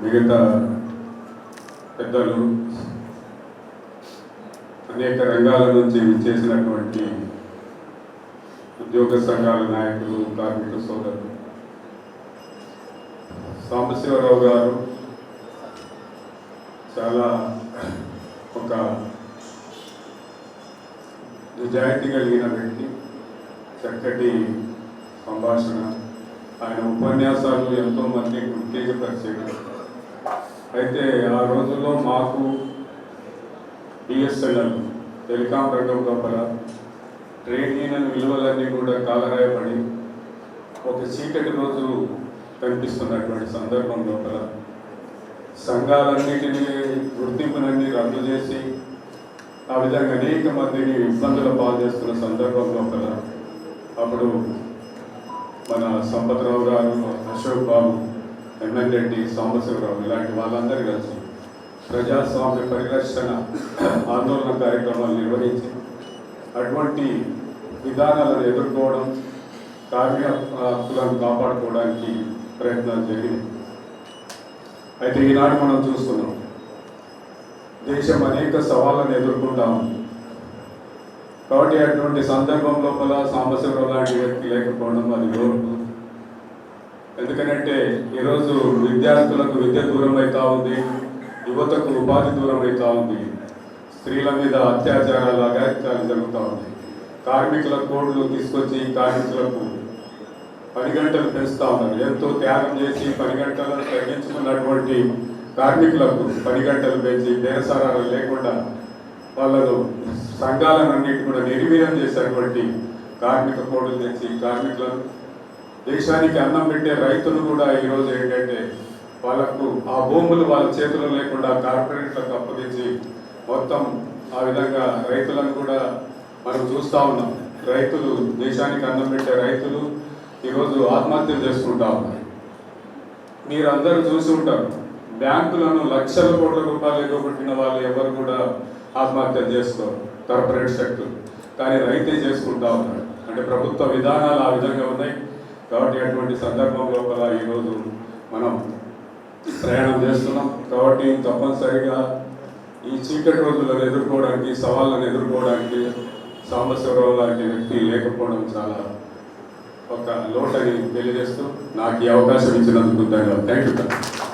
మిగతా పెద్దలు, అనేక రంగాల నుంచి చేసినటువంటి ఉద్యోగ సంఘాల నాయకులు, కార్మిక సోదరులు, సాంబశివరావు గారు చాలా ఒక నిజాయితీ కలిగిన వ్యక్తి, చక్కటి సంభాషణ, ఆయన ఉపన్యాసాలు ఎంతోమంది ఉత్తేజపరిచేవి. అయితే ఆ రోజుల్లో మాకు బిఎస్ఎన్ఎల్ టెలికాం రంగం లోపల ట్రేడ్ యూనియన్ విలువలన్నీ కూడా కాలరాయపడి ఒక చీకటి రోజు కనిపిస్తున్నటువంటి సందర్భం లోపల సంఘాలన్నిటినీ గుర్తింపునన్నీ రద్దు చేసి ఆ విధంగా అనేక మందిని ఇబ్బందుల పాలు చేస్తున్న సందర్భం లోపల అప్పుడు మన సంపత్రావు గారు, అశోక్ బాబు, ఎంఎన్ రెడ్డి, సాంబశివరావు ఇలాంటి వాళ్ళందరూ కలిసి ప్రజాస్వామ్య పరిరక్షణ ఆందోళన కార్యక్రమాలు నిర్వహించి అటువంటి విధానాలను ఎదుర్కోవడం, కార్మిక హక్కులను కాపాడుకోవడానికి ప్రయత్నాలు జరిగినాయి. అయితే ఈనాడు మనం చూస్తున్నాం, దేశం అనేక సవాళ్ళను ఎదుర్కొంటా ఉంది. కాబట్టి అటువంటి సందర్భం లోపల సాంబశివరావు లాంటి వ్యక్తి లేకపోవడం అది లోటు. ఎందుకంటే ఈరోజు విద్యార్థులకు విద్య దూరం అవుతూ ఉంది, యువతకు ఉపాధి దూరం అవుతూ ఉంది, స్త్రీల మీద అత్యాచారాలు, అగాత్యాలు జరుగుతూ ఉంది. కార్మికుల కోడ్లు తీసుకొచ్చి కార్మికులకు 10 గంటలు పెంచుతూ ఉన్నారు. ఎంతో త్యాగం చేసి 10 గంటలను తగ్గించుకున్నటువంటి కార్మికులకు 10 గంటలు పెంచి బేరసారాలు లేకుండా వాళ్ళను సంఘాలన్నింటి కూడా నిర్వీర్యం చేసేటువంటి కార్మిక కోడ్లు తెచ్చి కార్మికులను, దేశానికి అన్నం పెట్టే రైతులు కూడా ఈరోజు ఏంటంటే వాళ్ళకు ఆ భూములు వాళ్ళ చేతుల్లో లేకుండా కార్పొరేట్లకు అప్పగించి మొత్తం ఆ విధంగా రైతులను కూడా మనం చూస్తూ ఉన్నాం. రైతులు, దేశానికి అన్నం పెట్టే రైతులు ఈరోజు ఆత్మహత్యలు చేసుకుంటా ఉన్నారు. మీరు అందరూ చూసి ఉంటారు, బ్యాంకులను లక్షల కోట్ల రూపాయలు ఎగబెట్టిన వాళ్ళు ఎవరు కూడా ఆత్మహత్యలు చేసుకోరు, కార్పొరేట్ సెక్టర్. కానీ రైతే చేసుకుంటా ఉన్నారు. అంటే ప్రభుత్వ విధానాలు ఆ విధంగా ఉన్నాయి. కాబట్టి అటువంటి సందర్భం లోపల ఈరోజు మనం ప్రయాణం చేస్తున్నాం. కాబట్టి తప్పనిసరిగా ఈ చీకటి రోజులను ఎదుర్కోవడానికి, సవాళ్ళను ఎదుర్కోవడానికి సాంబశివరావు లాంటి వ్యక్తి లేకపోవడం చాలా ఒక లోటని తెలియజేస్తూ నాకు ఈ అవకాశం ఇచ్చినందుకు ధన్యవాదాలు. Thank you.